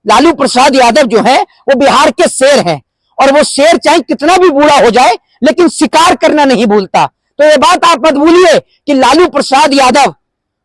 लालू प्रसाद यादव जो है वो बिहार के शेर हैं, और वो शेर चाहे कितना भी बूढ़ा हो जाए लेकिन शिकार करना नहीं भूलता। तो ये बात आप मत भूलिए कि लालू प्रसाद यादव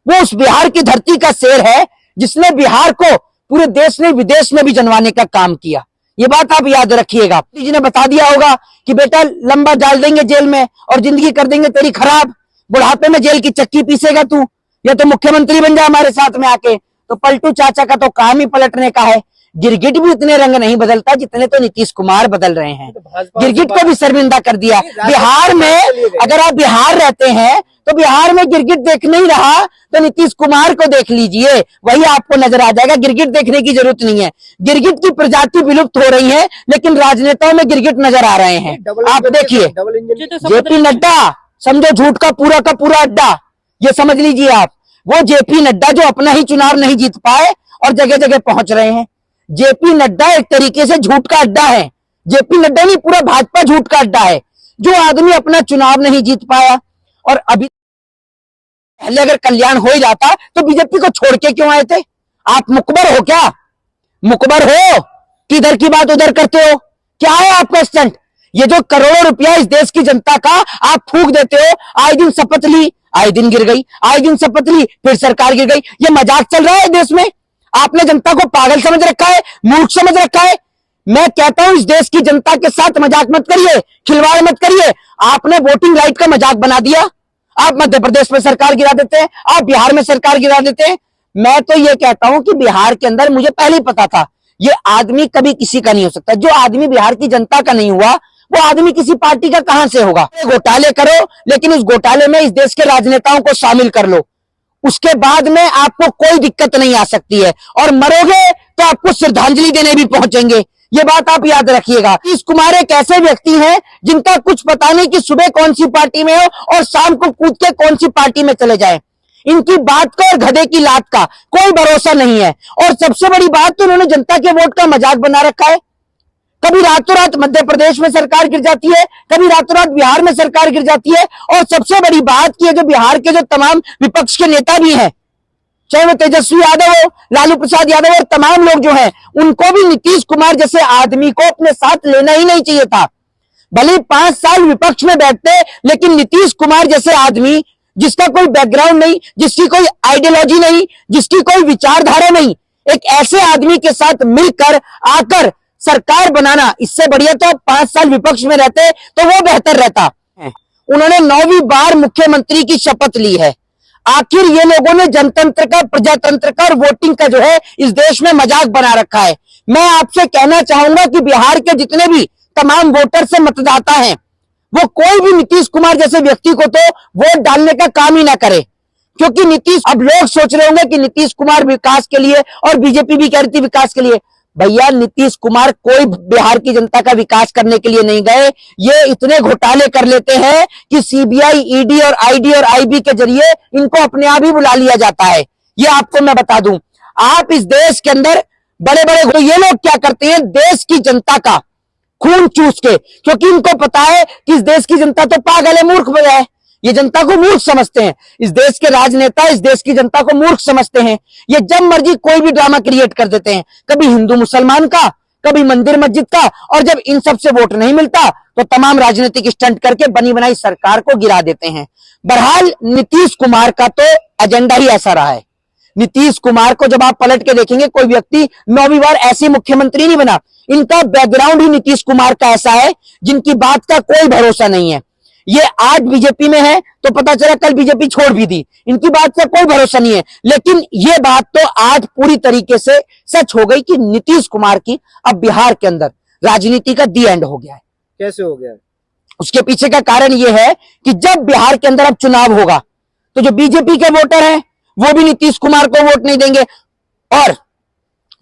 वो उस बिहार की धरती का शेर है जिसने बिहार को पूरे देश में विदेश में भी जनवाने का काम किया। ये बात आप याद रखिएगा। जी ने बता दिया होगा कि बेटा लंबा डाल देंगे जेल में और जिंदगी कर देंगे तेरी खराब, बुढ़ापे में जेल की चक्की पीसेगा तू, या तो मुख्यमंत्री बन जा हमारे साथ में आके। तो पलटू चाचा का तो काम ही पलटने का है। गिरगिट भी उतने रंग नहीं बदलता जितने तो नीतीश कुमार बदल रहे हैं। गिरगिट को भी शर्मिंदा कर दिया। बिहार में अगर आप बिहार रहते हैं तो बिहार में गिरगिट देख नहीं रहा तो नीतीश कुमार को देख लीजिए, वही आपको नजर आ जाएगा। गिरगिट देखने की जरूरत नहीं है। गिरगिट की प्रजाति विलुप्त हो रही है लेकिन राजनेताओं में गिरगिट नजर आ रहे हैं। आप देखिए जेपी नड्डा, समझो झूठ का पूरा अड्डा, ये समझ लीजिए आप। वो जेपी नड्डा जो अपना ही चुनाव नहीं जीत पाए और जगह जगह पहुंच रहे हैं। जेपी नड्डा एक तरीके से झूठ का अड्डा है। जेपी नड्डा नहीं, पूरा भाजपा झूठ का अड्डा है। जो आदमी अपना चुनाव नहीं जीत पाया, और अभी पहले अगर कल्याण हो ही जाता तो बीजेपी को छोड़ के क्यों आए थे? आप मुकबर हो क्या? मुकबर हो कि इधर की बात उधर करते हो? क्या है आपका स्टंट? ये जो करोड़ों रुपया इस देश की जनता का आप फूंक देते हो, आए दिन शपथ ली, आए दिन गिर गई, आए दिन शपथ ली, फिर सरकार गिर गई। ये मजाक चल रहा है देश में। आपने जनता को पागल समझ रखा है, मूर्ख समझ रखा है। मैं कहता हूं इस देश की जनता के साथ मजाक मत करिए, खिलवाड़ मत करिए। आपने वोटिंग राइट का मजाक बना दिया। आप मध्य प्रदेश में सरकार गिरा देते हैं, आप बिहार में सरकार गिरा देते हैं। मैं तो ये कहता हूं कि बिहार के अंदर, मुझे पहले ही पता था ये आदमी कभी किसी का नहीं हो सकता। जो आदमी बिहार की जनता का नहीं हुआ वो आदमी किसी पार्टी का कहां से होगा? घोटाले करो लेकिन उस घोटाले में इस देश के राजनेताओं को शामिल कर लो, उसके बाद में आपको कोई दिक्कत नहीं आ सकती है। और मरोगे तो आपको श्रद्धांजलि देने भी पहुंचेंगे। ये बात आप याद रखिएगा। नीतीश कुमार एक ऐसे व्यक्ति हैं जिनका कुछ पता नहीं कि सुबह कौन सी पार्टी में हो और शाम को कूद के कौन सी पार्टी में चले जाए। इनकी बात का और गधे की लात का कोई भरोसा नहीं है। और सबसे बड़ी बात तो इन्होंने जनता के वोट का मजाक बना रखा है। कभी रातों रात मध्य प्रदेश में सरकार गिर जाती है, कभी रातों रात बिहार में सरकार गिर जाती है। और सबसे बड़ी बात की जो बिहार के जो तमाम विपक्ष के नेता भी हैं, चाहे वो तेजस्वी यादव हो, लालू प्रसाद यादव और तमाम लोग जो हैं, उनको भी नीतीश कुमार जैसे आदमी को अपने साथ लेना ही नहीं चाहिए था। भले 5 साल विपक्ष में बैठते, लेकिन नीतीश कुमार जैसे आदमी जिसका कोई बैकग्राउंड नहीं, जिसकी कोई आइडियोलॉजी नहीं, जिसकी कोई विचारधारा नहीं, एक ऐसे आदमी के साथ मिलकर आकर सरकार बनाना, इससे बढ़िया तो 5 साल विपक्ष में रहते तो वो बेहतर रहता। उन्होंने 9वीं बार मुख्यमंत्री की शपथ ली है। आखिर ये लोगों ने जनतंत्र का, प्रजातंत्र का और वोटिंग का जो है इस देश में मजाक बना रखा है। मैं आपसे कहना चाहूंगा कि बिहार के जितने भी तमाम वोटर से मतदाता हैं, वो कोई भी नीतीश कुमार जैसे व्यक्ति को तो वोट डालने का काम ही ना करे। क्योंकि नीतीश, अब लोग सोच रहे होंगे कि नीतीश कुमार विकास के लिए और बीजेपी भी कह रही थी विकास के लिए। भैया नीतीश कुमार कोई बिहार की जनता का विकास करने के लिए नहीं गए। ये इतने घोटाले कर लेते हैं कि सीबीआई, ईडी और आईडी और आईबी के जरिए इनको अपने आप ही बुला लिया जाता है। ये आपको मैं बता दूं। आप इस देश के अंदर बड़े बड़े ये लोग क्या करते हैं, देश की जनता का खून चूस के, क्योंकि इनको पता है कि इस देश की जनता तो पागल है, मूर्ख है। ये जनता को मूर्ख समझते हैं। इस देश के राजनेता इस देश की जनता को मूर्ख समझते हैं। ये जब मर्जी कोई भी ड्रामा क्रिएट कर देते हैं, कभी हिंदू मुसलमान का, कभी मंदिर मस्जिद का, और जब इन सब से वोट नहीं मिलता तो तमाम राजनीतिक स्टंट करके बनी बनाई सरकार को गिरा देते हैं। बहरहाल नीतीश कुमार का तो एजेंडा ही ऐसा रहा है। नीतीश कुमार को जब आप पलट के देखेंगे, कोई व्यक्ति 9वीं बार ऐसे मुख्यमंत्री नहीं बना। इनका बैकग्राउंड ही नीतीश कुमार का ऐसा है जिनकी बात का कोई भरोसा नहीं है। ये आज बीजेपी में है तो पता चला कल बीजेपी छोड़ भी दी। इनकी बात का कोई भरोसा नहीं है। लेकिन ये बात तो आज पूरी तरीके से सच हो गई कि नीतीश कुमार की अब बिहार के अंदर राजनीति का दी एंड हो गया है। कैसे हो गया? उसके पीछे का कारण यह है कि जब बिहार के अंदर अब चुनाव होगा तो जो बीजेपी के वोटर हैं वो भी नीतीश कुमार को वोट नहीं देंगे, और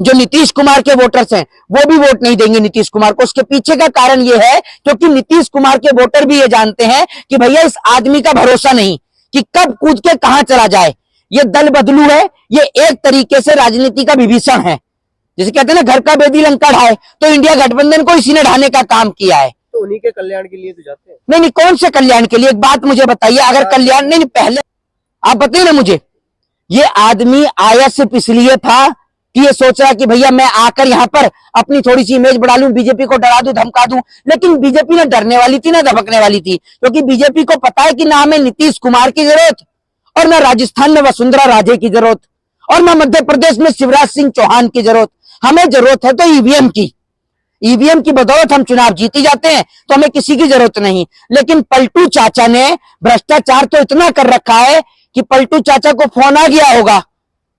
जो नीतीश कुमार के वोटर्स हैं वो भी वोट नहीं देंगे नीतीश कुमार को। उसके पीछे का कारण यह है क्योंकि नीतीश कुमार के वोटर भी ये जानते हैं कि भैया इस आदमी का भरोसा नहीं कि कब कूद के कहां चला जाए। ये दल बदलू है, ये एक तरीके से राजनीति का विभीषण है। जैसे कहते हैं ना, घर का बेदी लंका ढाए, तो इंडिया गठबंधन को इसी ने ढाने का काम किया है। तो उन्हीं के कल्याण के लिए तो जाते हैं। नहीं, कौन से कल्याण के लिए? एक बात मुझे बताइए, अगर कल्याण नहीं, पहले आप बताइए ना मुझे, ये आदमी आया सिर्फ इसलिए था कि ये सोच रहा है कि भैया मैं आकर यहाँ पर अपनी थोड़ी सी इमेज बढ़ा लूं, बीजेपी को डरा दूं, धमका दूं। लेकिन बीजेपी ना डरने वाली थी ना धमकने वाली थी, क्योंकि बीजेपी को पता है कि ना हमें नीतीश कुमार की जरूरत और ना राजस्थान में वसुंधरा राजे की जरूरत और ना मध्य प्रदेश में शिवराज सिंह चौहान की जरूरत। हमें जरूरत है तो ईवीएम की। ईवीएम की बदौलत हम चुनाव जीती जाते हैं, तो हमें किसी की जरूरत नहीं। लेकिन पलटू चाचा ने भ्रष्टाचार तो इतना कर रखा है कि पलटू चाचा को फोन आ गया होगा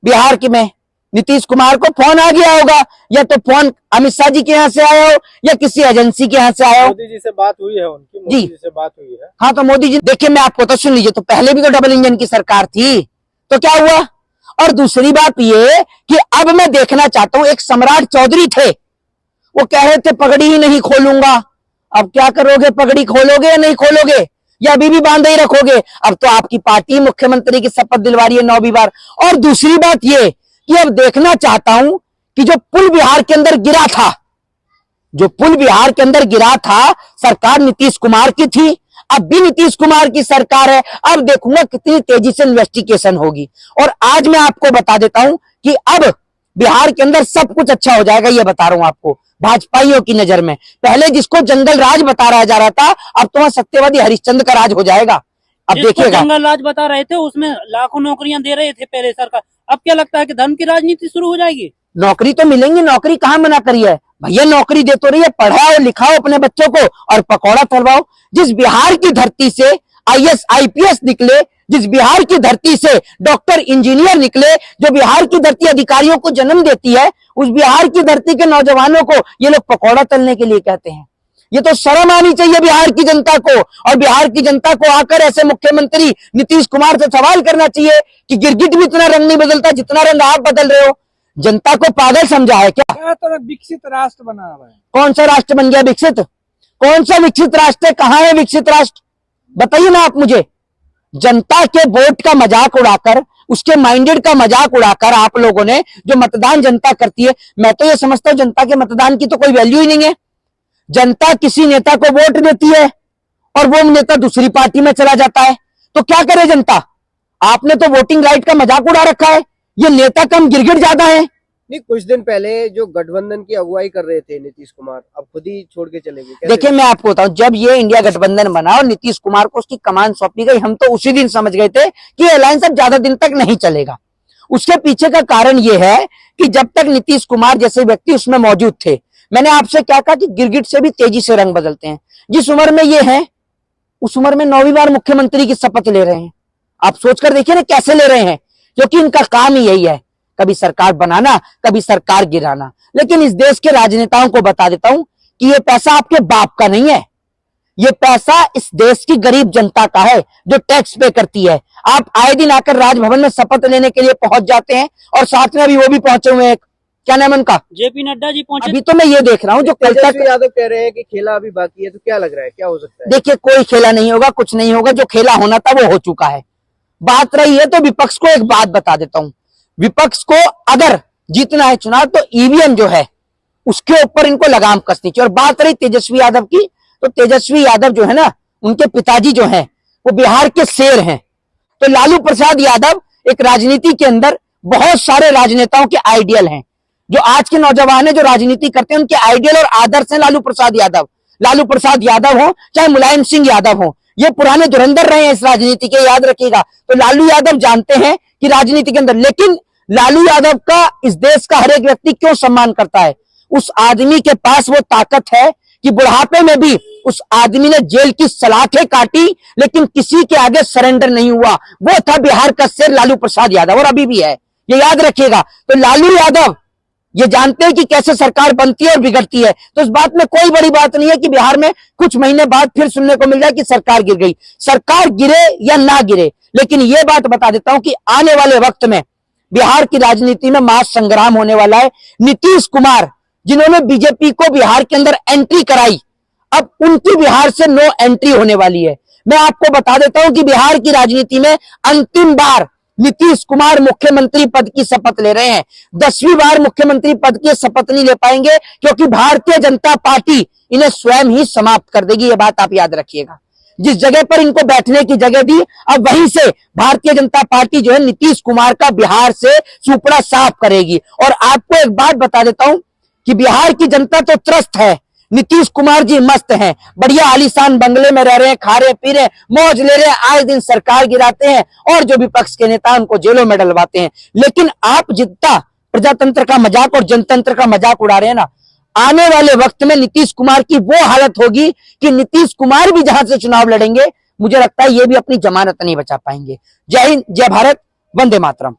बिहार की में, नीतीश कुमार को फोन आ गया होगा, या तो फोन अमित शाह जी के यहाँ से आया हो या किसी एजेंसी के यहाँ से आया हो। मोदी जी से बात हुई है उनकी, मोदी जी से बात हुई है। हाँ, तो मोदी जी देखिए, मैं आपको तो सुन लीजिए, तो पहले भी तो डबल इंजन की सरकार थी, तो क्या हुआ। और दूसरी बात ये कि अब मैं देखना चाहता हूं, एक सम्राट चौधरी थे, वो कह रहे थे पगड़ी ही नहीं खोलूंगा। अब क्या करोगे, पगड़ी खोलोगे या नहीं खोलोगे, या अभी भी बांधे ही रखोगे। अब तो आपकी पार्टी मुख्यमंत्री की शपथ दिलवा रही है 9वीं बार। और दूसरी बात ये कि अब देखना चाहता हूं कि जो पुल बिहार के अंदर गिरा था, जो पुल बिहार के अंदर गिरा था, सरकार नीतीश कुमार की थी, अब भी नीतीश कुमार की सरकार है। अब देखूंगा कितनी तेजी से इन्वेस्टिगेशन होगी। और आज मैं आपको बता देता हूं कि अब बिहार के अंदर सब कुछ अच्छा हो जाएगा, ये बता रहा हूं आपको, भाजपाइयों की नजर में। पहले जिसको जंगल राज बताया जा रहा था, अब तो वहां सत्यवादी हरिश्चंद्र का राज हो जाएगा। अब देखिएगा, जंगल राज बता रहे थे उसमें लाखों नौकरियां दे रहे थे पहले सरकार, अब क्या लगता है कि धन की राजनीति शुरू हो जाएगी। नौकरी तो मिलेंगी, नौकरी कहां मना करी है भैया, नौकरी दे तो रही है, पढ़ाओ लिखाओ अपने बच्चों को और पकौड़ा तलवाओ। जिस बिहार की धरती से आईएएस आईपीएस निकले, जिस बिहार की धरती से डॉक्टर इंजीनियर निकले, जो बिहार की धरती अधिकारियों को जन्म देती है, उस बिहार की धरती के नौजवानों को ये लोग पकौड़ा तलने के लिए कहते हैं। ये तो शर्म आनी चाहिए बिहार की जनता को। और बिहार की जनता को आकर ऐसे मुख्यमंत्री नीतीश कुमार से सवाल करना चाहिए कि गिरगिट भी इतना रंग नहीं बदलता जितना रंग आप बदल रहे हो। जनता को पागल समझा है क्या। तो विकसित राष्ट्र बना हुआ है। कौन सा राष्ट्र बन गया विकसित, कौन सा विकसित राष्ट्र है, कहां है विकसित राष्ट्र, बताइए ना आप मुझे। जनता के वोट का मजाक उड़ाकर, उसके माइंडेड का मजाक उड़ाकर आप लोगों ने जो मतदान जनता करती है, मैं तो ये समझता हूं जनता के मतदान की तो कोई वैल्यू ही नहीं है। जनता किसी नेता को वोट देती है और वो नेता दूसरी पार्टी में चला जाता है, तो क्या करे जनता। आपने तो वोटिंग राइट का मजाक उड़ा रखा है, ये नेता कम गिरगिट ज्यादा है। नहीं, कुछ दिन पहले जो गठबंधन की अगुवाई कर रहे थे नीतीश कुमार, अब खुद ही छोड़ के चले गए। देखिए, मैं आपको बताऊं, जब ये इंडिया गठबंधन बना और नीतीश कुमार को उसकी कमान सौंपी गई, हम तो उसी दिन समझ गए थे कि अलायंस अब ज्यादा दिन तक नहीं चलेगा। उसके पीछे का कारण यह है कि जब तक नीतीश कुमार जैसे व्यक्ति उसमें मौजूद थे, मैंने आपसे क्या कहा कि गिरगिट से भी तेजी से रंग बदलते हैं। जिस उम्र में ये है, उस उम्र में 9वीं बार मुख्यमंत्री की शपथ ले रहे हैं। आप सोचकर देखिए ना कैसे ले रहे हैं, क्योंकि इनका काम ही यही है, कभी सरकार बनाना, कभी सरकार गिराना। लेकिन इस देश के राजनेताओं को बता देता हूं कि ये पैसा आपके बाप का नहीं है, ये पैसा इस देश की गरीब जनता का है जो टैक्स पे करती है। आप आए दिन आकर राजभवन में शपथ लेने के लिए पहुंच जाते हैं, और साथ में अभी वो भी पहुंचे हुए हैं, क्या नाम है उनका, जेपी नड्डा जी पहुंचे। अभी तो मैं ये देख रहा हूं जो कल तक यादव कह रहे हैं कि खेला अभी बाकी है, तो क्या लग रहा है, क्या हो सकता है। देखिए, कोई खेला नहीं होगा, कुछ नहीं होगा, जो खेला होना था वो हो चुका है। बात रही है तो विपक्ष को एक बात बता देता हूं, विपक्ष को अगर जीतना है चुनाव तो ईवीएम जो है उसके ऊपर इनको लगाम कसनी चाहिए। और बात रही तेजस्वी यादव की, तो तेजस्वी यादव जो है ना, उनके पिताजी जो हैं वो बिहार के शेर हैं। तो लालू प्रसाद यादव एक राजनीति के अंदर बहुत सारे राजनेताओं के आइडियल हैं। जो आज के नौजवान है जो राजनीति करते हैं, उनके आइडियल और आदर्श हैं लालू प्रसाद यादव। लालू प्रसाद यादव हो चाहे मुलायम सिंह यादव हो, ये पुराने धुरंधर रहे हैं इस राजनीति के, याद रखिएगा। तो लालू यादव जानते हैं कि राजनीति के अंदर, लेकिन लालू यादव का इस देश का हर एक व्यक्ति क्यों सम्मान करता है, उस आदमी के पास वो ताकत है कि बुढ़ापे में भी उस आदमी ने जेल की सलाखें काटी लेकिन किसी के आगे सरेंडर नहीं हुआ। वो था बिहार का शेर लालू प्रसाद यादव, और अभी भी है, ये याद रखिएगा। तो लालू यादव ये जानते हैं कि कैसे सरकार बनती है और बिगड़ती है। तो इस बात में कोई बड़ी बात नहीं है कि बिहार में कुछ महीने बाद फिर सुनने को मिल जाए कि सरकार गिर गई। सरकार गिरे या ना गिरे, लेकिन ये बात बता देता हूं कि आने वाले वक्त में बिहार की राजनीति में महासंग्राम होने वाला है। नीतीश कुमार जिन्होंने बीजेपी को बिहार के अंदर एंट्री कराई, अब उनकी बिहार से नो एंट्री होने वाली है। मैं आपको बता देता हूं कि बिहार की राजनीति में अंतिम बार नीतीश कुमार मुख्यमंत्री पद की शपथ ले रहे हैं। 10वीं बार मुख्यमंत्री पद की शपथ नहीं ले पाएंगे, क्योंकि भारतीय जनता पार्टी इन्हें स्वयं ही समाप्त कर देगी। ये बात आप याद रखिएगा। जिस जगह पर इनको बैठने की जगह दी, अब वहीं से भारतीय जनता पार्टी जो है नीतीश कुमार का बिहार से सुपड़ा साफ करेगी। और आपको एक बात बता देता हूं कि बिहार की जनता तो त्रस्त है, नीतीश कुमार जी मस्त हैं, बढ़िया आलीशान बंगले में रह रहे हैं, खा रहे पी रहे, मौज ले रहे हैं, आए दिन सरकार गिराते हैं और जो विपक्ष के नेता उनको जेलों में डलवाते हैं। लेकिन आप जितना प्रजातंत्र का मजाक और जनतंत्र का मजाक उड़ा रहे हैं ना, आने वाले वक्त में नीतीश कुमार की वो हालत होगी कि नीतीश कुमार भी जहां से चुनाव लड़ेंगे, मुझे लगता है ये भी अपनी जमानत नहीं बचा पाएंगे। जय हिंद, जय भारत, वंदे मातरम।